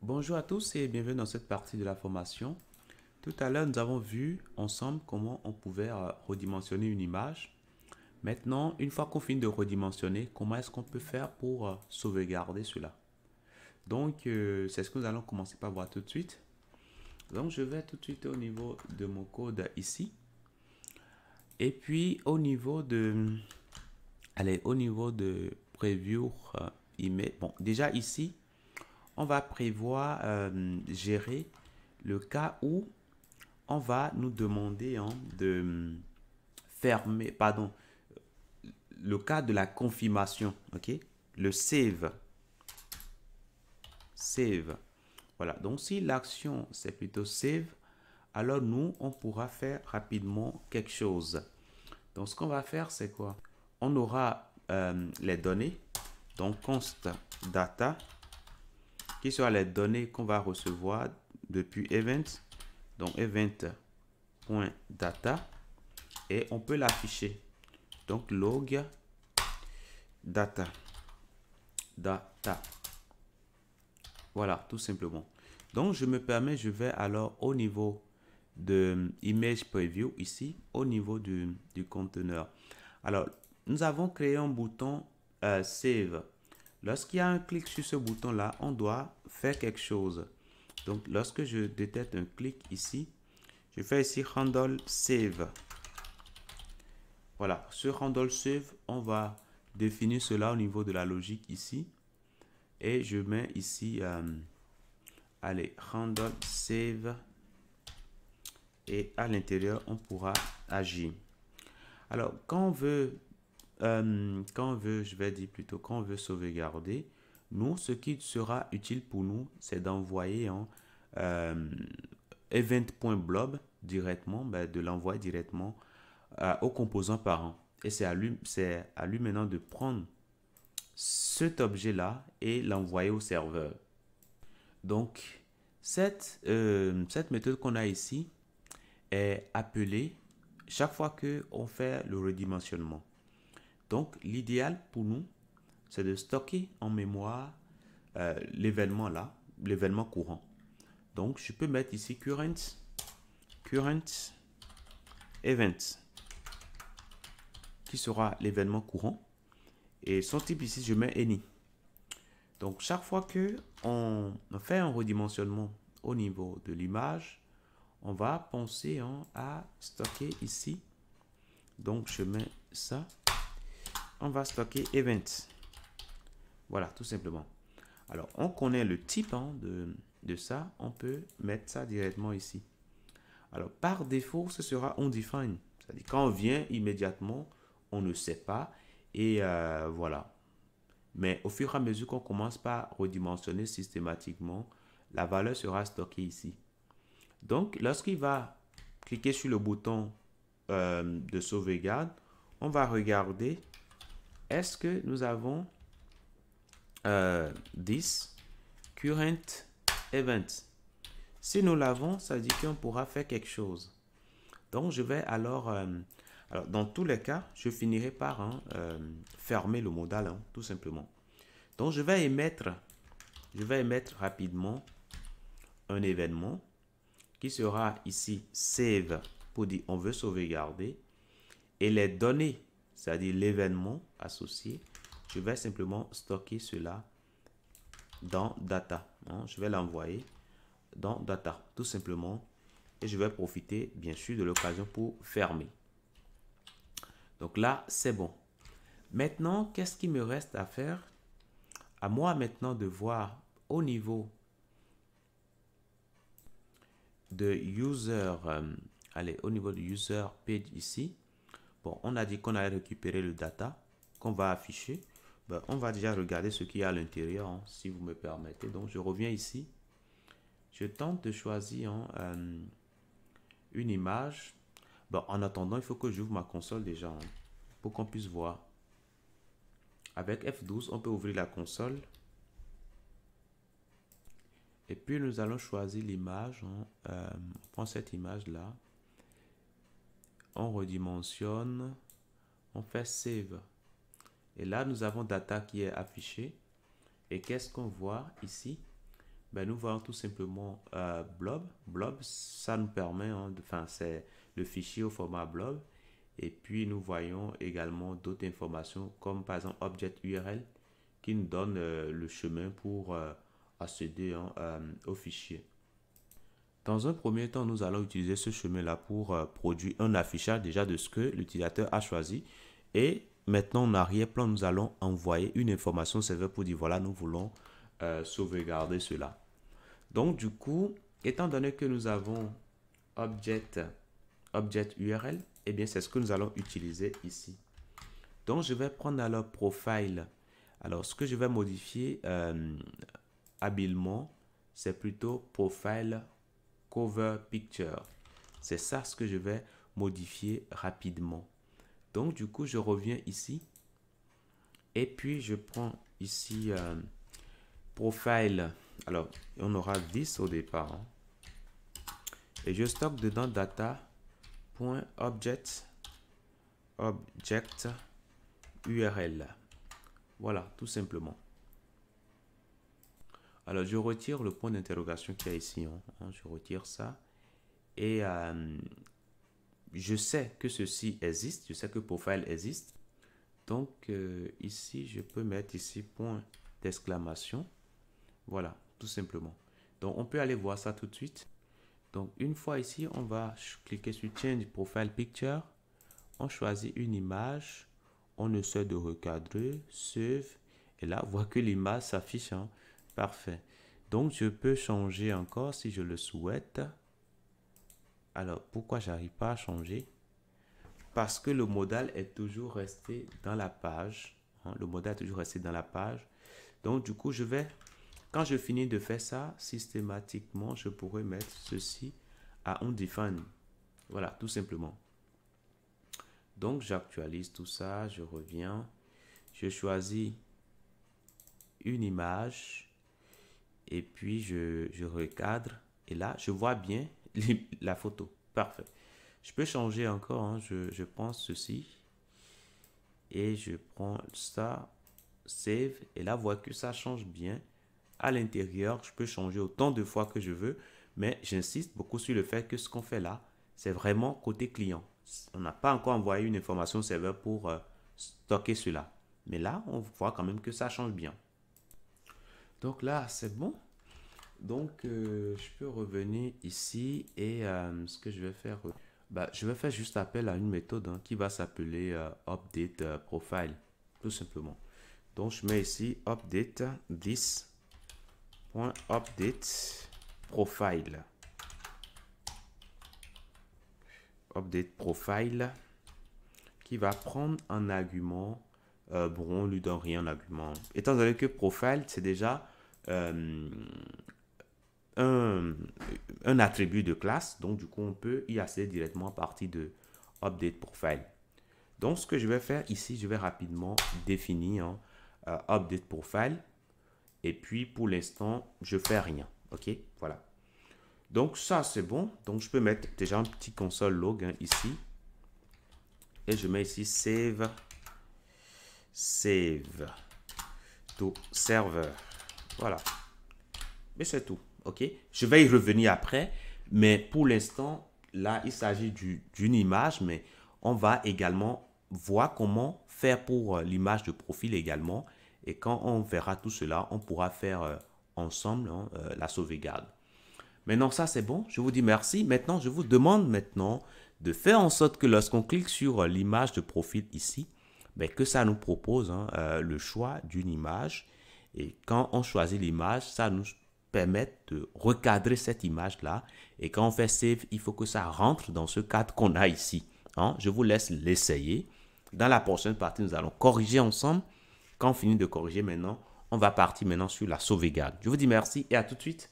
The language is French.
Bonjour à tous et bienvenue dans cette partie de la formation. Tout à l'heure, nous avons vu ensemble comment on pouvait redimensionner une image. Maintenant, une fois qu'on finit de redimensionner, comment est-ce qu'on peut faire pour sauvegarder cela? Donc, c'est ce que nous allons commencer par voir tout de suite. Donc, je vais tout de suite au niveau de mon code ici. Et puis, au niveau de preview image. Bon, déjà ici, on va prévoir gérer le cas où on va nous demander de fermer, pardon, le cas de la confirmation, ok? Le save. Voilà, donc si l'action c'est plutôt save, alors nous, on pourra faire rapidement quelque chose. Donc ce qu'on va faire, c'est quoi? On aura les données, donc const data, qui sera les données qu'on va recevoir depuis event, donc event.data, et on peut l'afficher. Donc log data. Voilà, tout simplement. Donc je me permets, je vais alors au niveau de image preview ici, au niveau du conteneur. Alors, nous avons créé un bouton save. Lorsqu'il y a un clic sur ce bouton-là, on doit faire quelque chose. Donc, lorsque je détecte un clic ici, je fais ici handle save. Voilà, ce handle save, on va définir cela au niveau de la logique ici. Et je mets ici, allez, handle save. Et à l'intérieur, on pourra agir. Alors, quand on veut, je vais dire plutôt, quand on veut sauvegarder, nous, ce qui sera utile pour nous, c'est d'envoyer en event.blob directement, de l'envoyer directement au composant parent. Et c'est à lui maintenant de prendre cet objet-là et l'envoyer au serveur. Donc, cette méthode qu'on a ici est appelée chaque fois qu'on fait le redimensionnement. Donc, l'idéal pour nous, c'est de stocker en mémoire l'événement là, l'événement courant. Donc, je peux mettre ici current event, qui sera l'événement courant. Et son type ici, je mets any. Donc, chaque fois que on fait un redimensionnement au niveau de l'image, on va penser à stocker ici. Donc, je mets ça. On va stocker event. Voilà, tout simplement. Alors, on connaît le type de ça. On peut mettre ça directement ici. Alors, par défaut, ce sera undefined. C'est-à-dire, quand on vient immédiatement, on ne sait pas. Et voilà. Mais au fur et à mesure qu'on commence par redimensionner systématiquement, la valeur sera stockée ici. Donc, lorsqu'il va cliquer sur le bouton de sauvegarde, on va regarder est-ce que nous avons this current event. Si nous l'avons, ça dit qu'on pourra faire quelque chose. Donc, je vais alors dans tous les cas, je finirai par fermer le modal, tout simplement. Donc, je vais émettre rapidement un événement qui sera ici save pour dire on veut sauvegarder. Et les données, c'est-à-dire l'événement associé, je vais simplement stocker cela dans data. Je vais l'envoyer dans data, tout simplement. Et je vais profiter, bien sûr, de l'occasion pour fermer. Donc là, c'est bon. Maintenant, qu'est-ce qu'il me reste à faire? À moi maintenant de voir au niveau de user, allez, au niveau de user page ici. Bon, on a dit qu'on allait récupérer le data qu'on va afficher. Ben, on va déjà regarder ce qu'il y a à l'intérieur, si vous me permettez. Donc, je reviens ici. Je tente de choisir une image. Bon, en attendant, il faut que j'ouvre ma console déjà pour qu'on puisse voir. Avec F12, on peut ouvrir la console. Et puis, nous allons choisir l'image. On prend cette image-là. On redimensionne. On fait Save. Et là, nous avons data qui est affiché. Et qu'est-ce qu'on voit ici? ben, nous voyons tout simplement blob. Blob, ça nous permet, c'est le fichier au format blob. Et puis, nous voyons également d'autres informations comme par exemple Object URL qui nous donne le chemin pour accéder au fichier. Dans un premier temps, nous allons utiliser ce chemin-là pour produire un affichage déjà de ce que l'utilisateur a choisi. Et maintenant, en arrière-plan, nous allons envoyer une information serveur pour dire voilà, nous voulons sauvegarder cela. Donc, du coup, étant donné que nous avons Object URL, eh bien, c'est ce que nous allons utiliser ici. Donc, je vais prendre alors Profile. Alors, ce que je vais modifier habilement, c'est plutôt Profile Cover Picture. C'est ça ce que je vais modifier rapidement. Donc, du coup, je reviens ici. Et puis, je prends ici Profile. Alors, on aura 10 au départ. Hein. Et je stocke dedans data.object URL. Voilà, tout simplement. Alors, je retire le point d'interrogation qu'il y a ici. Je retire ça. Et je sais que ceci existe. Je sais que profile existe. Donc, ici, je peux mettre ici point d'exclamation. Voilà, tout simplement. Donc, on peut aller voir ça tout de suite. Donc, une fois ici, on va cliquer sur Change Profile Picture. On choisit une image. On essaie de recadrer, Save. Et là, on voit que l'image s'affiche. Hein. Parfait. Donc, je peux changer encore si je le souhaite. Alors, pourquoi j'arrive pas à changer? Parce que le modèle est toujours resté dans la page. Hein. Le modèle est toujours resté dans la page. Donc, du coup, quand je finis de faire ça, systématiquement, je pourrais mettre ceci à undefined. Voilà, tout simplement. Donc, j'actualise tout ça, je reviens, je choisis une image et puis je recadre. Et là, je vois bien la photo. Parfait. Je peux changer encore. Hein. Je prends ceci et je prends ça, save. Et là, vous voyez que ça change bien. À l'intérieur, je peux changer autant de fois que je veux, mais j'insiste beaucoup sur le fait que ce qu'on fait là, c'est vraiment côté client. On n'a pas encore envoyé une information au serveur pour stocker cela. Mais là, on voit quand même que ça change bien. Donc là, c'est bon. Donc, je peux revenir ici et ce que je vais faire, je vais faire juste appel à une méthode qui va s'appeler update profile, tout simplement. Donc, je mets ici update this.update profile. Update profile qui va prendre un argument. Bon, on lui donne rien en argument. Étant donné que profile, c'est déjà un attribut de classe. Donc, du coup, on peut y accéder directement à partir de update profile. Donc, ce que je vais faire ici, je vais rapidement définir update profile. Et puis, pour l'instant, je fais rien. OK? Voilà. Donc, ça, c'est bon. Donc, je peux mettre déjà un petit console log ici. Et je mets ici save to server. Voilà. Mais c'est tout. OK? Je vais y revenir après. Mais pour l'instant, là, il s'agit d'une image. Mais on va également voir comment faire pour l'image de profil également. Et quand on verra tout cela, on pourra faire ensemble la sauvegarde. Maintenant, ça, c'est bon. Je vous dis merci. Maintenant, je vous demande maintenant de faire en sorte que lorsqu'on clique sur l'image de profil ici, que ça nous propose le choix d'une image. Et quand on choisit l'image, ça nous permet de recadrer cette image-là. Et quand on fait Save, il faut que ça rentre dans ce cadre qu'on a ici. Je vous laisse l'essayer. Dans la prochaine partie, nous allons corriger ensemble. Quand on finit de corriger maintenant, on va partir maintenant sur la sauvegarde. Je vous dis merci et à tout de suite.